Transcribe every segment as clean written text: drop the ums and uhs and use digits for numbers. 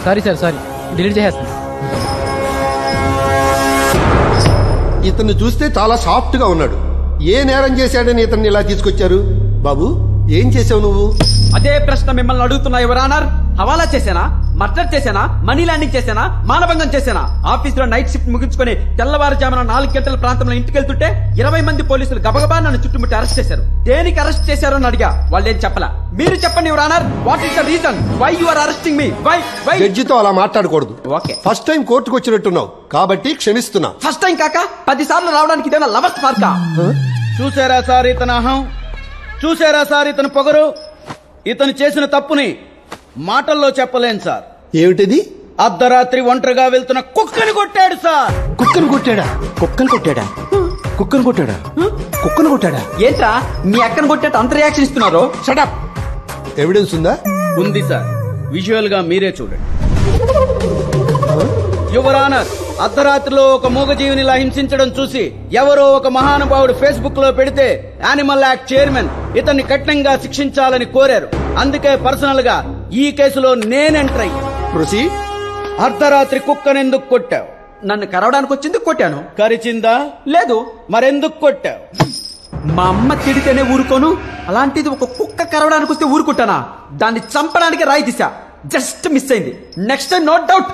Sorry sir, sorry, delete చేసేస్తాను. ఇతన్ని చూస్తే చాలా సాఫ్ట్ గా ఉన్నాడు. ఏ నేరం చేశాడని ఇతన్ని ఇలా తీసుకొచ్చారు? బాబు, ఏం చేసావు నువ్వు? అదే ప్రశ్న మిమ్మల్ని అడుగుతున్నా యువర్ ఆనర్. హవాలా చేశానా, మర్డర్ చేశానా, మనీ ల్యాండింగ్ చేశానా, మానభంగం చేశానా? ఆఫీస్ లో నైట్ షిఫ్ట్ ముగించుకుని తెల్లవారుజామున 4 గంటల ప్రాంతంలో ఇంటికి వెళ్తుంటే 20 మంది పోలీసులు గబగబా నన్ను చుట్టుముట్టి అరెస్ట్ చేశారు. దేనికి అరెస్ట్ చేశారో అని అడిగా, వాళ్ళేం చెప్పలా. మీరు చెప్పండి your honour, what is the reason why you are arresting me? Why? జడ్జితో అలా మాట్లాడకూడదు. ఓకే, ఫస్ట్ టైం కోర్టుకు వచ్చినట్టున్నావు కాబట్టి క్షమిస్తున్నా. ఫస్ట్ టైం కాక 10 సార్లు రావడానికి ఇదేనా లవర్స్ పార్కా? చూసారా సార్ ఇతను అహం, చూసారా సార్ ఇతను పొగరు. ఇతను చేసిన తప్పుని మాటల్లో చెప్పలేను సార్. ఏమిటిది? అర్ధరాత్రి ఒంటరిగా వెళ్తున్న కుక్కని కొట్టాడు సార్. కుక్కను కొట్టాడా? కుక్కను కొట్టాడా? కుక్కను కొట్టాడా? కుక్కను కొట్టాడా? ఏంట్రా మీ అక్కను కొట్టేట అంత రియాక్షన్ ఇస్తున్నారు? షటప్. ఎవిడెన్స్ ఉందా? ఉంది సార్, విజువల్ గా మీరే చూడండి. యువర్ ఆనర్, అర్ధరాత్రిలో ఒక మూగజీవినిలా హింసించడం చూసి ఎవరో ఒక మహానుభావుడు ఫేస్బుక్ లో పెడితే యానిమల్ యాక్ట్ చైర్మన్ ఇతన్ని కఠినంగా శిక్షించాలని కోరారు. అందుకే పర్సనల్ గా ఈ కేసులో నేను ఎంటర్ అయ్యి. ప్రొసీడ్. అర్ధరాత్రి కుక్కనెందుకు కొట్టావు? నన్ను కరవడానికి వచ్చింది, కొట్టాను. కరిచిందా? లేదు. మరెందుకు కొట్టావు? మా అమ్మ తిడితేనే ఊరుకోను, అలాంటిది ఒక కుక్క కరవడానికి వస్తే ఊరుకుంటానా? దాన్ని చంపడానికి రాయి తీసా, జస్ట్ మిస్ అయింది. నెక్స్ట్ టైం నో డౌట్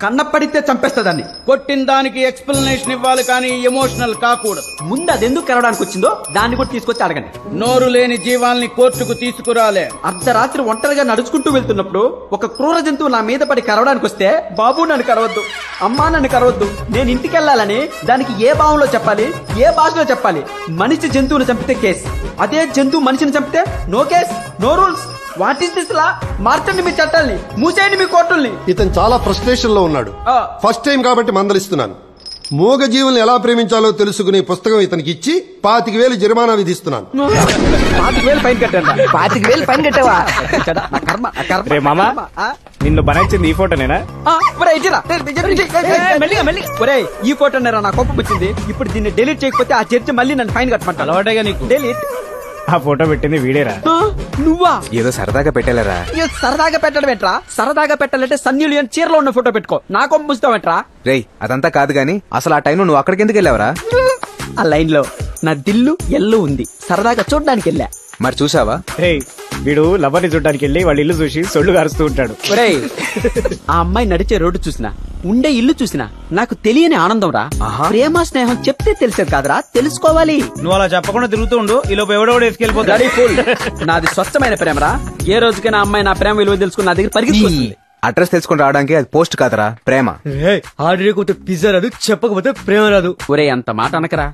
కన్నప్పడితే చంపేస్తాదాన్ని. కొట్టిన దానికి ఎక్స్ప్లెనేషన్ ఇవ్వాలి కానీ ఎమోషనల్ కాకూడదు. ముందు అది ఎందుకు కరవడానికి వచ్చిందో దాన్ని కూడా తీసుకొచ్చి అడగండి. నోరు లేని జీవాల్ని కోర్టుకు తీసుకురాలే. అర్ధరాత్రి ఒంటరిగా నడుచుకుంటూ వెళ్తున్నప్పుడు ఒక క్రూర జంతువు నా మీద పడి కరవడానికి వస్తే, బాబు నన్ను కరవద్దు, అమ్మా నన్ను కరవద్దు, నేను ఇంటికి వెళ్ళాలని దానికి ఏ భావంలో చెప్పాలి, ఏ భాషలో చెప్పాలి? మనిషి జంతువుని చంపితే కేసు, అదే జంతువు మనిషిని చంపితే no case, no rules. What is this law? మార్చండి మీ చట్టాల్ని, మూసేయండి మీ కోర్టుల్ని. ఇతను చాలా ఫ్రస్ట్రేషన్ లో ఉన్నాడు. ఫస్ట్ టైం కాబట్టి మందలిస్తున్నాను. మూగ జీవుల్ని ఎలా ప్రేమించాలో తెలుసుకునే పుస్తకం ఇతనికి ఇచ్చి 25,000 జరిమానా విధిస్తున్నాను. 25,000 ఫైన్ కట్టాను. 25,000 ఫైన్ కట్టావా? రే మామా, నిన్ను బనాయించింది ఈ ఫోటోనేనా? ఈ ఫోటో నా కోపం వచ్చింది. ఇప్పుడు దీన్ని డిలీట్ చేయకపోతే ఆ చర్చ మళ్ళీ నన్ను ఫైన్ కట్టమంటాను. అలవాటేగా నీకు. డిలీట్. ఆ ఫోటో పెట్టింది వీడేరా? నువ్వా? ఏదో సరదాగా పెట్టాలరా. సరదాగా పెట్టడం ఏంట్రా? సరదాగా పెట్టాలంటే సన్నీ లియోన్ చీరలో ఉన్న ఫోటో పెట్టుకో, నా కోపం పుస్తావేంట్రా? రేయ్, అదంతా కాదు గాని అసలు ఆ టైంలో నువ్వు అక్కడికి ఎందుకు వెళ్ళావరా? ఆ లైన్ లో నా దిల్లు ఎల్లు ఉంది, సరదాగా చూడడానికి వెళ్ళా. మరి చూసావా? వీడు లవర్ని చూడడానికి వెళ్ళి వాళ్ళ ఇల్లు చూసి సొల్లు కారుస్తూ ఉంటాడు. ఆ అమ్మాయి నడిచే రోడ్డు చూసినా, ఉండే ఇల్లు చూసినా నాకు తెలియని ఆనందం రా. ప్రేమ స్నేహం చెప్తే తెలిసేది కాదురా, తెలుసుకోవాలి. నువ్వు అలా చెప్పకుండా తిరుగుతూ ఉండు, ఈ లోపు ఎవడోడు ఎత్తుకెళ్ళిపోతాడు. నాది స్వచ్ఛమైన ప్రేమరా. ఏ రోజుకైనా అమ్మాయి నా ప్రేమ విలువ తెలుసుకుని నా దగ్గర పరిగెత్తుకొస్తుంది. అడ్రస్ తెలుసుకుని రావడానికి అది పోస్ట్ కాదరా, ప్రేమ. ఆర్డర్ పిజ్జా రాదు, చెప్పకపోతే ప్రేమ రాదు. ఒరే అంత మాట అనకరా.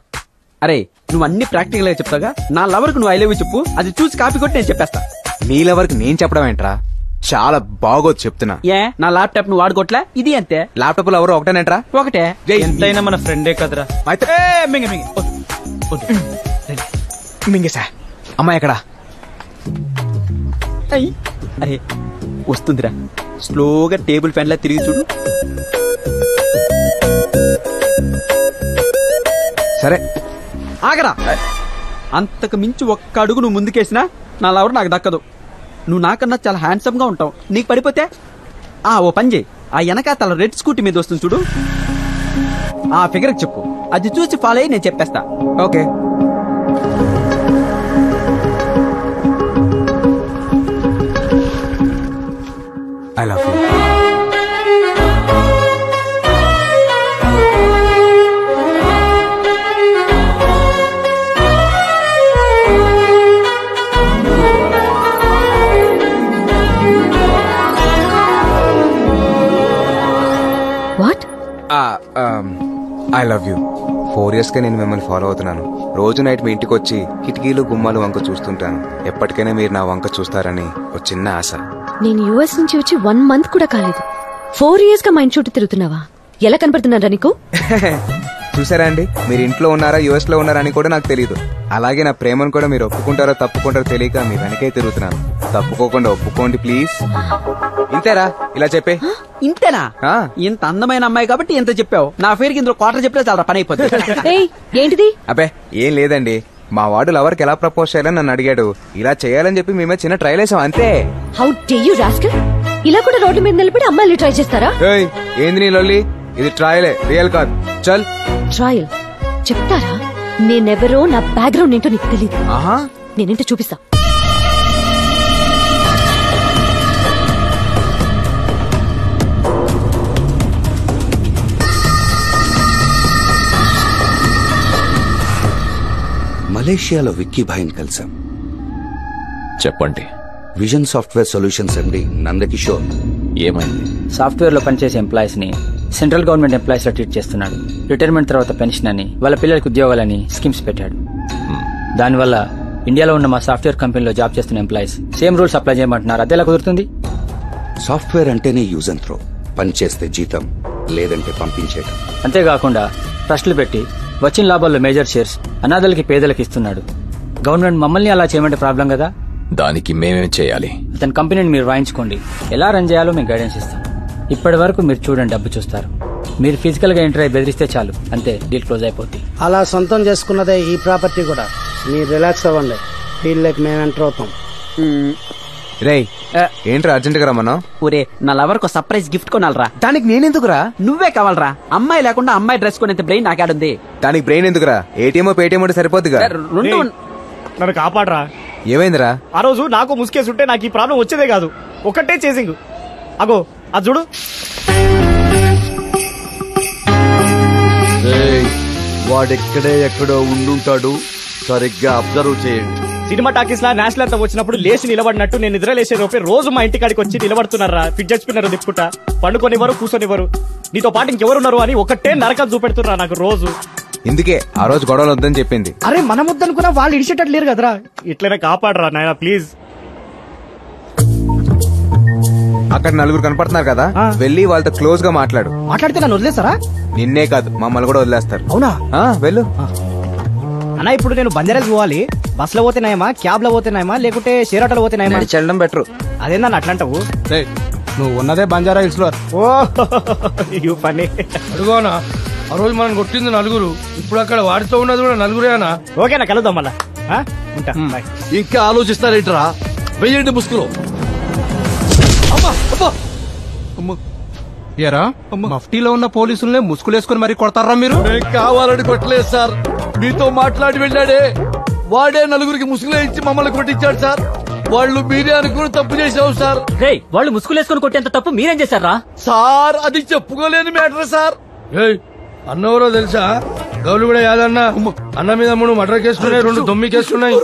అరే నువ్వు అన్ని ప్రాక్టికల్ గా చెప్తాగా, నా లవర్ కు నువ్వు ఐ లవ్ యూ చెప్పు, అది చూసి కాపీ కొట్టి నేను చెప్పేస్తా. నీ లవర్కి నేను చెప్పడం ఏంట్రా? చాలా బాగోదు చెప్తున్నా. ఏ నా ల్యాప్టాప్ నువ్వు వాడుకోవట్లే? ఇది అంతే. ల్యాప్టాప్ లో ఎవరు ఒకటేనేట్రా? ఒకటే. ఎంతైనా మన ఫ్రెండే కదరా. మింగేసా. అమ్మాయి ఎక్కడా? అరే వస్తుందిరా, స్లోగా టేబుల్ ఫ్యాన్ లా తిరిగి చూడు. సరే ఆగరా. అంతకు మించి ఒక్క అడుగు నువ్వు ముందుకేసినా నా లవర్ నాకు దక్కదు. నువ్వు నాకన్నా చాలా హ్యాండ్సమ్ గా ఉంటావు, నీకు పడిపోతే ఓ పని చేయి, ఆ వెనకాతల రెడ్ స్కూటీ మీద వస్తుంది చూడు, ఆ ఫిగర్ చెప్పు, అది చూసి ఫాలో అయ్యి నేను చెప్పేస్తా. Okay. I love you. I love you. 4 years గా నేను మిమ్మల్ని ఫాలో అవుతున్నాను. రోజు నైట్ మీ ఇంటికి వచ్చి కిటికీలు గుమ్మాలు వంక చూస్తుంటాను. ఎప్పటికైనా మీరు నా వంక చూస్తారని ఒక చిన్న ఆశ. నేను యుఎస్ నుంచి వచ్చి 1 month కూడా కాలేదు. 4 years గా మా ఇంటి చుట్టూ తిరుగుతున్నావా? ఎలా కనపడుతున్నారా నీకు? చూసారా అండి, మీరు ఇంట్లో ఉన్నారా యుఎస్ లో ఉన్నారా అని కూడా నాకు తెలియదు. అలాగే నా ప్రేమను కూడా మీరు ఒప్పుకుంటారో తప్పుకుంటారో తెలియక మీ వెనకే తిరుగుతున్నాను. తప్పుకోకుండా ఒప్పుకోండి ప్లీజ్. ఇంతేరా, ఇలా చెప్పే. ఇంతేనా? ఇంత అందమైన అమ్మాయి కాబట్టి ఇంత చెప్పావు. నా పేరుకి ఇందులో క్వార్టర్ చెప్పితే చాలా పని అయిపోతుంది. ఏంటిది? అబ్బే ఏం లేదండి, మా వాడు లవర్కి ఎలా ప్రపోజ్ చేయాలని నన్ను అడిగాడు. ఇలా చేయాలని చెప్పి మేమే చిన్న ట్రైల్ వేసాం అంతే. How day you rascal. ఇలా కూడా రోడ్ల మీద నిలబడి అమ్మాయిలు ట్రై చేస్తారా? ఏయ్, ఏంది నీ లొల్లి? ఇది ట్రయలే, రియల్ కాదు. చల్. ట్రయల్ చెప్తారా? నేనెవరో, నా బ్యాక్గ్రౌండ్ ఏంటో నీకు తెలియదు. ఆహా, నేనేంటో చూపిస్తా. మలేషియాలో విక్కీ భాయ్ని కలిసాం. చెప్పండి. విజన్ సాఫ్ట్వేర్ సొల్యూషన్స్ ఎండి నందకిషోర్. ఏమైంది? సాఫ్ట్వేర్ లో పనిచేసే ఎంప్లాయీస్ ని సెంట్రల్ గవర్నమెంట్ ఎంప్లాయీస్ లో ట్రీట్ చేస్తున్నాడు. రిటైర్మెంట్ తర్వాత పెన్షన్ అని, వాళ్ళ పిల్లలకి ఉద్యోగాలని స్కీమ్స్ పెట్టాడు. దానివల్ల ఇండియాలో ఉన్న మా సాఫ్ట్వేర్ కంపెనీలో జాబ్ చేస్తున్న ఎంప్లాయీస్ సేమ్ రూల్స్ అప్లై చేయమంటున్నారు. అదేలా కుదురుతుంది? సాఫ్ట్వేర్ అంటేనే యూజ్ అండ్ త్రో. పని చేస్తే జీతం, లేదంటే పంపించేయడం. అంతేకాకుండా ట్రస్టులు పెట్టి వచ్చిన లాభాల్లో మేజర్ షేర్స్ అనాథలకి, పేదలకి ఇస్తున్నాడు. గవర్నమెంట్ మమ్మల్ని అలా చేయమంటే ప్రాబ్లం కదా. దానికి మేమేం చేయాలి? అతని కంపెనీని మీరు రాయించుకోండి. ఎలా రన్ చేయాలో మేము గైడెన్స్ ఇస్తాం. ఇప్పటి వరకు మీరు చూడండి, డబ్బు చూస్తారు. మీరు ఫిజికల్ గా ఎంటర్ అయి బెదిరిస్తే చాలు, అంతే, డీల్ క్లోజ్ అయిపోద్ది. అలా సొంతం చేసుకున్నదే ఈ ప్రాపర్టీ కూడా. మీరు రిలాక్స్ అవ్వండి, ఫీల్ లైక్ మేము ఎంటర్ అవుతాం. రేయ్, ఏంట్రా అర్జెంట్ గా రమ్మన్నా? ఊరే, నా లవర్ కు సర్ప్రైజ్ గిఫ్ట్ కొనాలరా. దానికి నేనెందుకురా? నువ్వే కావాలరా. అమ్మాయి లేకుండా అమ్మాయి డ్రెస్ కొనేంత బ్రెయిన్ నాకాడుంది. దానికి బ్రెయిన్ ఎందుకురా? ఏటీఎం పేటీఎం అంటే సరిపోద్దిగా. రెండు నన్ను కాపాడరా. ఏమైందిరా? ఆ రోజు నాకు ముసుకేసుంటే నాకు ఈ ప్రాబ్లం వచ్చేదే కాదు. ఒకటే చేసింగ్. అగో అది చూడు. వాడెక్కడే ఎక్కడో ఉండుంటాడు, సరిగ్గా అబ్జర్వ్ చేయండి. సినిమా టాకీస్ లా నేషనల్ అంతా వచ్చినప్పుడు లేచి నిలబడినట్టు నేను నిద్ర లేసే లోపే రోజు మా ఇంటి కాడికి వచ్చి నిలబడుతున్నారా. ఫిట్ చచ్చిపోయినారు దిప్పుకుంటా. పండుకొనివ్వరు, కూర్చొనివ్వరు. నీతో పాటు ఇంకెవరున్నారు అని ఒకటే నరకం చూపెడుతున్నా నాకు రోజు. ఇందుకే ఆ రోజు గొడవలు వద్దని చెప్పింది. అరే మనం వద్దనుకున్నా వాళ్ళు ఇడిచేటట్టు లేరు కదరా. ఇట్లనే కాపాడరా నాయనా ప్లీజ్. అక్కడ నలుగురు కనపడుతున్నారు కదా, వెళ్ళి వాళ్ళతో క్లోజ్ గా మాట్లాడు. మాట్లాడితే నన్ను వదిలేస్తారా? నిన్నే కాదు, మమ్మల్ని కూడా వదిలేస్తారు. అవునా? వెళ్ళు. అన్నా, ఇప్పుడు నేను బంజారాస్ పోవాలి. బస్ లో పోతే నాయమా, క్యాబ్ లో పోతే నాయమా, లేకుంటే షేర్ ఆటోలో పోతే నాయమా? చెల్లడం బెటర్. అదేందన్న అట్లా అంటావు? నువ్వు ఉన్నదే బంజారా హిల్స్ లో. ఓ యూ ఫన్నీ. అడుగోనా, ఆ రోజు మనం కొట్టింది నలుగురు, ఇప్పుడు అక్కడ వాడితో ఉన్నది కూడా నలుగురేనా? ఓకేనా, కలుద్దాం మళ్ళా. ఉంటా. ఇంకా ఆలోచిస్తారేంట్రా? వెయ్యండి ముసుగులో. ఏరా, మఫ్టీలో ఉన్న పోలీసుల్ని ముసుగులేసుకుని మరి కొడతారా మీరు? కావాలని కొట్టలేదు సార్, మీతో మాట్లాడి వెళ్ళాడే వాడే నలుగురికి ముసుగులో ఇచ్చి మమ్మల్ని కొట్టించాడు సార్. వాళ్ళు మీరే అనుకుని తప్పు చేసావు సార్. వాళ్ళు ముసుగులేసుకుని కొట్టేంత తప్పు మీరేం చేశారా సార్? అది చెప్పుకోలేని మ్యాటర్ సార్. అన్నవరో తెలుసా? గౌలు కూడా యాదన్న అన్న మీద 3 మర్డర్ కేసులున్నాయి, 2 దొమ్మి కేసులున్నాయి.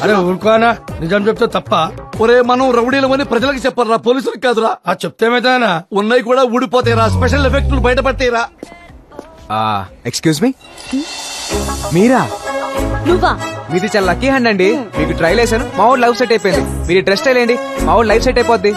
అరే ఊరుకోనా, నిజం చెప్తే తప్ప? ఒరే, మనం రౌడీలమని ప్రజలకు చెప్పరా, పోలీసులకు కాదురా. ఆ చెప్తేమైతేనా ఉన్నాయి కూడా ఊడిపోతాయిరా, స్పెషల్ ఎఫెక్టులు బయటపడతాయిరా. ఎక్స్క్యూజ్ మీ, మీరా? నువ్వా? మీది చాలా లక్కీ హ్యాండ్ అండి. మీకు ట్రైల్ వేసాను, మా వాడు లైఫ్ సెట్ అయిపోయింది. మీరు డ్రెస్ స్టైల్ ఏంటి, మా వాడు లైఫ్ సెట్ అయిపోద్ది.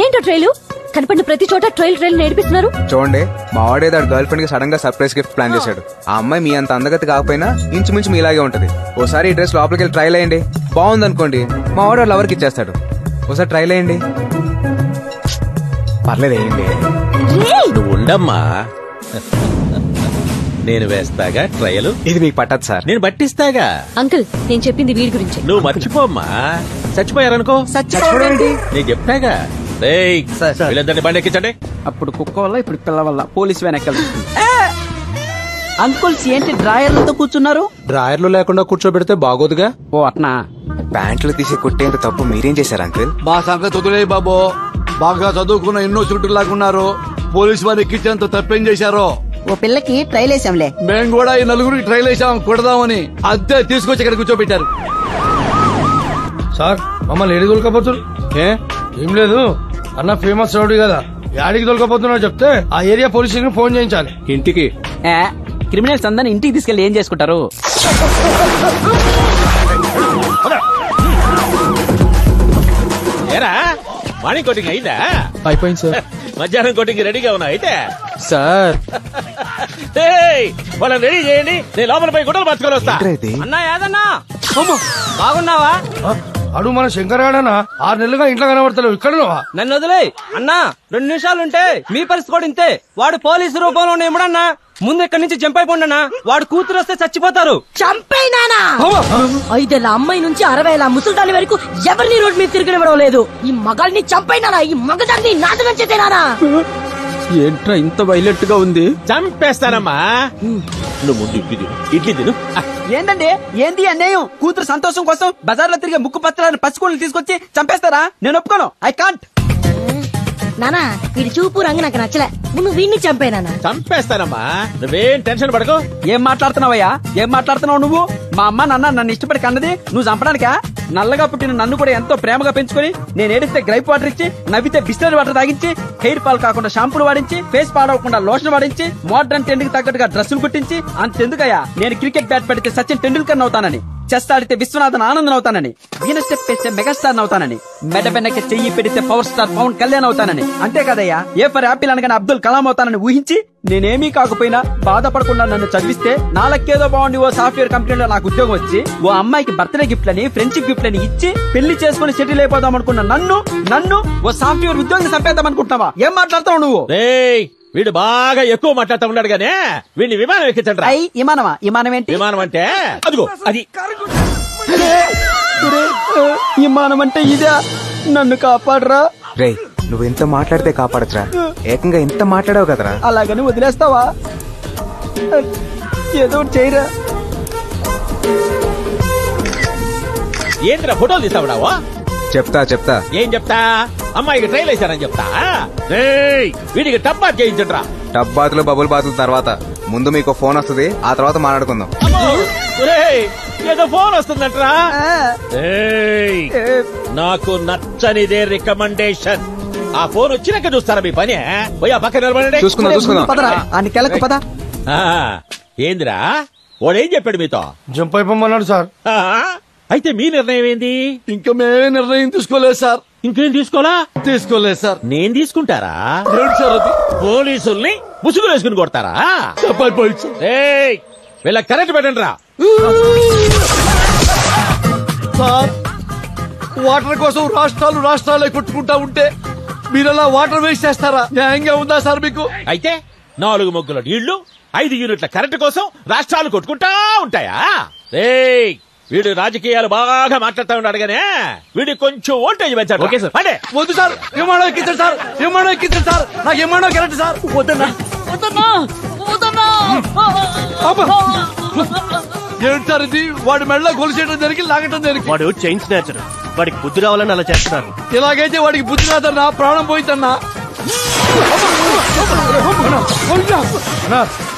ఏంటో ట్రైలు? కనపడిన ప్రతి చోట ట్రైల్ నేర్పిస్తున్నారు. చూడండి, మా వాడే దాని గర్ల్ ఫ్రెండ్ కి సడన్ గా సర్ప్రైజ్ గిఫ్ట్ ప్లాన్ చేశాడు. ఆ అమ్మాయి మీ అంత అందగతి కాకపోయినా ఇంచుమించు మీ ఇలాగే ఉంటది. ఓసారి ఈ డ్రెస్ లోపలికి వెళ్ళి ట్రైల్ అయ్యండి, బాగుంది అనుకోండి, మా వాడు లవర్ కి ఇచ్చేస్తాడు. ఒకసారి ట్రైల్ అయ్యండి. పర్లేదు, వేయండి. నువ్వు ఉండమ్మా, నేను వేస్తాగా ట్రయల్. ఇది మీకు పట్టదు సార్, నేను పట్టిస్తాగా. అంకుల్, నేను చెప్పింది వీడి గురించి. నువ్వు మర్చిపోమ్మా, చచ్చిపోయారనుకో. నేను చెప్తాగా. వీళ్ళందరినీ బండి ఎక్కించండి. అప్పుడు కుక్క వల్ల, ఇప్పుడు పిల్ల వల్ల పోలీస్ వ్యాన్ ఎక్కలు. అంకుల్స్ ఏంటి డ్రాయర్లతో కూర్చున్నారు? డ్రాయర్లు లేకుండా కూర్చోబెడితే బాగోదుగా. ఓ అట్నా? ప్యాంట్లు తీసి కొట్టేంత తప్పు మీరేం చేశారు అంకుల్? మా సంగతి వదిలే బాబో. బాగా చదువుకున్న ఎన్నో చుట్టూ లాగున్నారు, పోలీసు వారు ఎక్కించేంత తప్పేం చేశారో. ఓ పిల్లకి ట్రైల్ వేసాంలే. మేము కూడా ఈ నలుగురికి ట్రైల్ వేసాం, కొడదామని. అద్దె తీసుకొచ్చి ఇక్కడ కూర్చోబెట్టారు. సార్, మమ్మల్ని ఏడి దొలకపోతున్నారు? ఏం లేదు, అన్న ఫేమస్ రౌడీ కదా, యాడికి దొలకపోతున్నా చెప్తే ఆ ఏరియా పోలీస్ స్టేషన్ ఫోన్ చేయించాలి. ఇంటికి? క్రిమినల్స్ అందరిని ఇంటికి తీసుకెళ్లి ఏం చేసుకుంటారు? ఏరా, మార్నింగ్ కోటింగ్ అయిందా? అయిపోయింది సార్. మధ్యాహ్నం కోటింగ్ రెడీగా ఉన్నా అయితే సార్? వాళ్ళని రెడీ చేయండి, నేను లోపల పోయి గుడ్డలు పట్టుకొని వస్తా. అన్నా యాదన్నా, బాగున్నావా? అడు మన శంకరగాడనా 6 నెలలుగా ఇంట్లో కనబడతలేవు, ఇక్కడ నన్ను వదిలే అన్నా. 2 నిమిషాలుంటే మీ పరిస్థితి కూడా ఇంతే. వాడు పోలీసు రూపంలో ఇమ్మడన్నా ముందు ఎక్కడి నుంచి జంప్ అయిపోండి వాడు కూతురు వస్తే చచ్చిపోతారు. చంపేనానా 5 ఏళ్ల అమ్మాయి నుంచి 60 ఏళ్ల ముసల్దాని వరకు ఎవరిని రోడ్ మీద తిరగనివ్వడం లేదు. ఈ మగాల్ని చంపైనానా, ఈ మగదాన్ని నాశనం చేతేనానా. ఏంట్రా ఇంత వైలెంట్ గా ఉంది? చంపేస్తానమ్మా. నువ్వు ముందు ఇడ్లీ తిను. ఏంటండి ఏంది అన్యాయం? కూతురు సంతోషం కోసం బజార్లో తిరిగే ముక్కు పత్రాలను పసికోళ్ళు తీసుకొచ్చి చంపేస్తారా? నేను ఒప్పుకోను. I can't. నానా వీడి చూపు రంగు నాకు నచ్చలే, ముందు వీడిని చంపేనానా. చంపేస్తానమ్మా, నువ్వేం టెన్షన్ పడకు. ఏం మాట్లాడుతున్నావయ్యా? ఏం మాట్లాడుతున్నావు నువ్వు? మా అమ్మ నాన్న నన్ను ఇష్టపడి కన్నది నువ్వు చంపడానికా? నల్లగా పుట్టిన నన్ను కూడా ఎంతో ప్రేమగా పెంచుకొని నేను ఏడిస్తే గ్రైప్ వాటర్ ఇచ్చి, నవ్వితే బిస్లరీ వాటర్ తాగించి, హెయిర్ ఫాల్ కాకుండా షాంపూలు వాడించి, ఫేస్ పాడవకుండా లోషన్ వాడించి, మోడర్న్ ట్రెండ్ కి తగ్గట్టుగా డ్రెస్సులు కుట్టించి, అంతెందుకయ్యా నేను క్రికెట్ బ్యాట్ పడితే సచిన్ టెండూల్కర్ అవుతానని, చెస్ ఆడితే విశ్వనాథన్ ఆనందన్ అవుతానని, వీణ స్టెప్ వేస్తే మెగాస్టార్ అవుతానని, మెడ వెనక చెయ్యి పెడితే పవర్ స్టార్ పవన్ కళ్యాణ్ అవుతానని, అంతే కదయ్యా ఏ ఫర్ యాపిల్ అనగానే అబ్దుల్ కలాం అవుతానని ఊహించి నేనేమీ కాకపోయినా బాధపడకుండా నన్ను చదివిస్తే నాలకేదో బాగుండి ఓ సాఫ్ట్వేర్ కంపెనీలో నాకు ఉద్యోగం వచ్చి ఓ అమ్మాయికి బర్త్డే గిఫ్ట్ లని ఫ్రెండ్షిప్ గిఫ్ట్ లని ఇచ్చి పెళ్లి చేసుకుని సెటిల్ అయిపోదాం అనుకున్న నన్ను ఓ సాఫ్ట్వేర్ ఉద్యోగం చంపేద్దాం అనుకుంటున్నావా? ఏం మాట్లాడతావు నువ్వు? వీడు బాగా ఎక్కువ మాట్లాడుతూ ఉన్నాడు గానే వీడిని విమానం ఎక్కించండి. విమానమా? విమానం ఏంటి? విమానం అంటే అదిగో అది. విమానం అంటే ఇదే. నన్ను కాపాడరా. రే నువ్వు ఎంత మాట్లాడితే కాపాడచ్చురా, ఏకంగా ఎంత మాట్లాడావు కదరా. అలాగని వదిలేస్తావా? ఏదో చేయరా. ఏంద్రా ఫోటోలు తీస్తావుడావా? చెప్తా. ఏం చెప్తా? అమ్మాయికి ట్రైల్ వేశారని చెప్తా. వీడికి టప్ బాత్ చేయించండి రా. టబ్ బాతులు బబుల్ బాతుల తర్వాత ముందు మీకు ఫోన్ వస్తుంది, ఆ తర్వాత మాట్లాడుకుందాం. ఏదో ఫోన్ వస్తుందంట్రా. నాకు నచ్చనిదే రికమెండేషన్. ఆ ఫోన్ వచ్చినాక చూస్తారా మీ పని? పోయి ఆ పక్కన నిలబడండి. చూసుకుందాం. ఏందిరా వాడేం చెప్పాడు మీతో? జంప్ అయిపోమన్నాడు సార్. అయితే మీ నిర్ణయం ఏంది? ఇంకా మేమే నిర్ణయం తీసుకోలేదు సార్. ఇంకేం తీసుకోలేదు సార్. నేను తీసుకుంటారా? సార్ అది పోలీసుల్ని ముసుగులు వేసుకుని కొడతారా? వీళ్ళ కరెక్ట్ పెట్టండి రా. సార్ వాటర్ కోసం రాష్ట్రాలే కొట్టుకుంటా ఉంటే మీరలా వాటర్ వేస్ట్ చేస్తారా? న్యాయంగా ఉందా సార్ మీకు? అయితే 4 మొగ్గుల నీళ్లు 5 యూనిట్ల కరెంటు కోసం రాష్ట్రాలు కొట్టుకుంటా ఉంటాయా? వీడు రాజకీయాలు బాగా మాట్లాడుతూ ఉన్నాడు గానే వీడికి కొంచెం ఓల్టేజ్ పెంచాడు. Okay sir. అంటే వద్దు సార్, విమానం ఎక్కించండి సార్. నాకు విమానం కరెక్ట్ సార్. వద్దన్నా. ఏంటి సార్ ఇది? వాడి మెడలో గొలుసేయడం జరిగి లాగటం జరిగింది. వాడు చైన్ స్నాచర్, వాడికి బుద్ధి రావాలని అలా చేస్తున్నారు. ఇలాగైతే వాడికి బుద్ధి రాదన్నా, ప్రాణం పోయిందన్నా.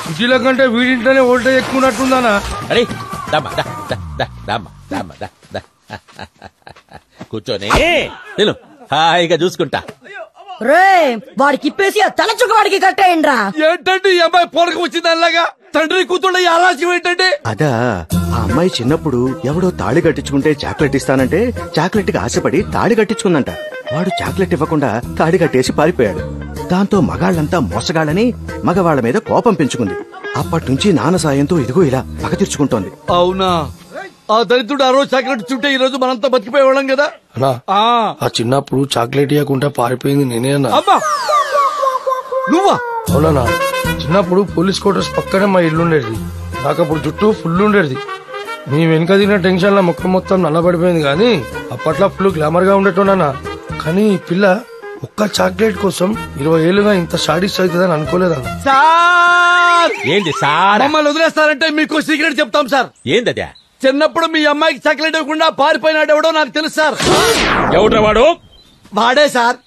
సిటీలో కంటే వీడింట్లోనే ఓల్టేజ్ ఎక్కున్నట్టుందనా? అరే కూర్చొని నేను హాయిగా చూసుకుంటా. రే వాడికి ఇప్పేసి ఆ తలచుక్క వాడికి కట్టేయండిరా. ఏంటండి ఈ అమ్మాయి పోరక వచ్చిందలాగా? తండ్రి కూతుళ్ళ ఈ ఆలోచన ఏంటండి? అదా ఆ అమ్మాయి చిన్నప్పుడు ఎవడో తాళి కట్టించుకుంటే చాక్లెట్ ఇస్తానంటే చాక్లెట్ కి ఆశపడి తాళి కట్టించుకుందంట. వాడు చాక్లెట్ ఇవ్వకుండా తాళి కట్టేసి పారిపోయాడు. దాంతో మగాళ్లంతా మోసగాళ్ళని మగవాళ్ల మీద కోపం పెంచుకుంది. అప్పటి నుంచి నాన్న సాయంతో ఇదిగో ఇలా పగ తీర్చుకుంటోంది. అవునా? ఆ దరిద్రుడు ఆ రోజు చాక్లెట్ చుట్టే ఈ రోజు మనంతా బతికిపోయేవాళ్ళం కదా. ఆ చిన్నప్పుడు చాక్లెట్ ఇవ్వకుండా పారిపోయింది నేనే అన్నా. అమ్మా నువ్వా? అవునా? చిన్నప్పుడు పోలీస్ క్వార్టర్స్ పక్కనే మా ఇల్లు ఉండేది. నాకు అప్పుడు జుట్టు ఫుల్ ఉండేది. నీ వెనుక తిన్న టెన్షన్ లో ముఖం మొత్తం నల్లబడిపోయింది. కానీ అప్పట్లో ఫుల్ గ్లామర్ గా ఉండేటోనా. కానీ ఈ పిల్ల ఒక్క చాక్లెట్ కోసం 20 ఏళ్లుగా ఇంత సాడిస్ట్ అవుతుందని అనుకోలేదన్న. సార్ ఏంది సార్? మమ్మల్ని వదిలేస్తారంటే మీకు సీక్రెట్ చెప్తాం సార్. ఏందదే? చిన్నప్పుడు మీ అమ్మాయికి చాక్లెట్ ఇవ్వకుండా పారిపోయినాడు ఎవడో నాకు తెలుసు సార్. ఎవడ్రా వాడు? వాడే సార్.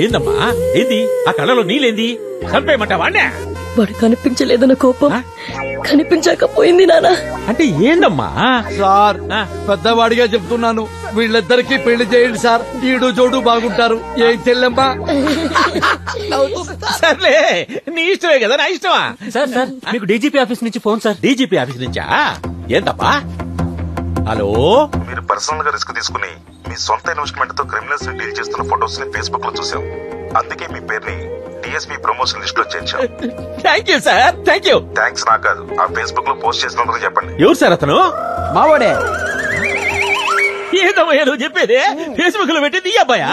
ఏందమ్మా ఏంది? ఆ కళ్ళలో నీళ్ళేంది? చంపేయమంటావా? వాడు కనిపించలేదన్న కోపం కనిపించాక పోయింది నాన్న. అంటే ఏందమ్మా? సార్ పెద్దవాడిగా చెప్తున్నాను, వీళ్ళిద్దరికి పెళ్లి చేయండి సార్. ఈడు జోడు బాగుంటారు. ఏం చెల్లెమ్మా? సర్లే నీ ఇష్టమే కదా, నా ఇష్టమా? సార్ మీకు డీజీపీ ఆఫీస్ నుంచి ఫోన్ సార్. డీజీపీ ఆఫీస్ నుంచా? ఏంటప్పా? హలో, మీరు పర్సనల్ గా రిస్క్ తీసుకుని మీ సొంత ఇన్వెస్ట్మెంట్ తో క్రిమినల్స్ ని డీల్ చేస్తున్న ఫొటోస్ ని ఫేస్బుక్ లో చూసాం. అందుకే మీ పేరుని డిఎస్పీ ప్రమోషన్ లిస్ట్ లో చేర్చాం. Thank you sir, thank you. Thanks నాకు కాదు, ఆ ఫేస్బుక్ లో పోస్ట్ చేసినందుకు చెప్పండి. ఎవరు సార్ అతను? మావాడే. ఏదమ్మయ్యా నువ్వు చెప్పేది? ఫేస్బుక్ లో పెట్టింది ఈ అబ్బాయా?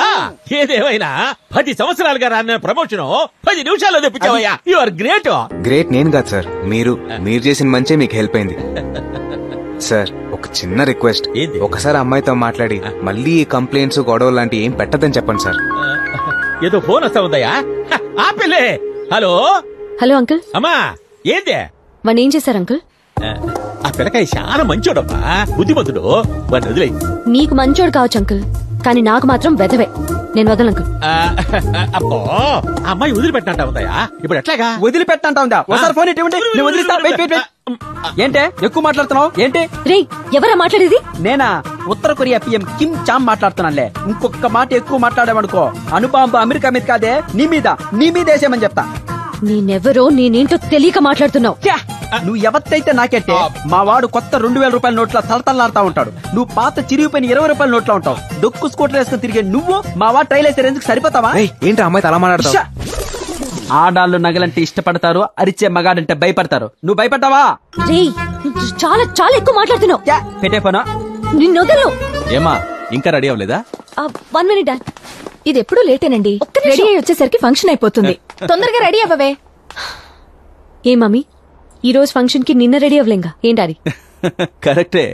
ఏదేమైనా 10 సంవత్సరాలుగా రాన్న ప్రమోషన్ 10 నిమిషాల్లో తెప్పించావయ్యా. You are great. గ్రేట్ నేను కాదు సార్, మీరు చేసిన మంచే మీకు హెల్ప్ అయింది సార్. ఒక చిన్న రిక్వెస్ట్, ఒకసారి అమ్మాయితో మాట్లాడి మళ్ళీ ఈ కంప్లైంట్స్ గొడవ లాంటి ఏం పెట్టదని చెప్పండి సార్. ఏదో ఫోన్ వస్తా ఉందయ్యా. ఆపిల్లే. Hello hello uncle. అమ్మా ఏందే? వాణ్ణి ఏం చేశారు అంకుల్? ఆ పిల్లకాయ చాలా మంచోడమ్మా, బుద్ధిమంతుడు. వాడిని వదిలేయి. నీకు మంచోడు కావచ్చు అంకుల్, కానీ నాకు మాత్రం వెధవే. నేను వదలను అంకుల్. అబ్బో, ఆ అమ్మాయి వదిలిపెట్టంటా ఉందయ్యా. ఇప్పుడు ఎట్లాగా? వదిలిపెట్టంటా ఉందా? ఒకసారి ఫోన్ ఇటువంటి నేను వదిలిస్తా. Wait wait wait. ఏంటే ఎక్కువ మాట్లాడుతున్నావు? ఏంటి రే, ఎవరా మాట్లాడేది? నేనా? ఉత్తర కొరియా పిఎం కిమ్ చామ్ మాట్లాడుతున్నానులే. ఇంకొక మాట ఎక్కువ మాట్లాడామనుకో అణుబాంబు అమెరికా మీద కాదే నీ మీద వేసేమని చెప్తా. నేనెవరో నేనేంటో తెలియక మాట్లాడుతున్నావు. నువ్వు ఎవరితైతే నాకెట్టే. మా వాడు కొత్త 2000 రూపాయల నోట్ల తలతల్లాడుతా ఉంటాడు. నువ్వు పాత చిరిగిపోయిన 20 రూపాయల నోట్లో ఉంటావు. డొక్కు స్కూటర్ వేసుకుని తిరిగే నువ్వు మా వాడు ట్రైల్ వేసే రేంజ్కి సరిపోతావా? ఏంటి అమ్మాయి అలా మాట్లాడతావు? ఆడాళ్ళు నగలంటే ఇష్టపడతారు, అరిచే మగాడంటే భయపడతారు. నువ్వు భయపడ్డావా? చాలా చాలా ఎక్కువ మాట్లాడుతున్నావు. పెట్టే పనా నిన్ను వదలను. ఏమా ఇంకా రెడీ అవ్వలేదా? 1 minute డాడ్. ఇది ఎప్పుడు లేటేనండి. రెడీ అయ్యి వచ్చేసరికి ఫంక్షన్ అయిపోతుంది. తొందరగా రెడీ అవ్వవే. ఏ మమ్మీ, ఈ రోజు ఫంక్షన్ కి నిన్న రెడీ అవ్వలేంగా ఏంటారి? కరెక్టే.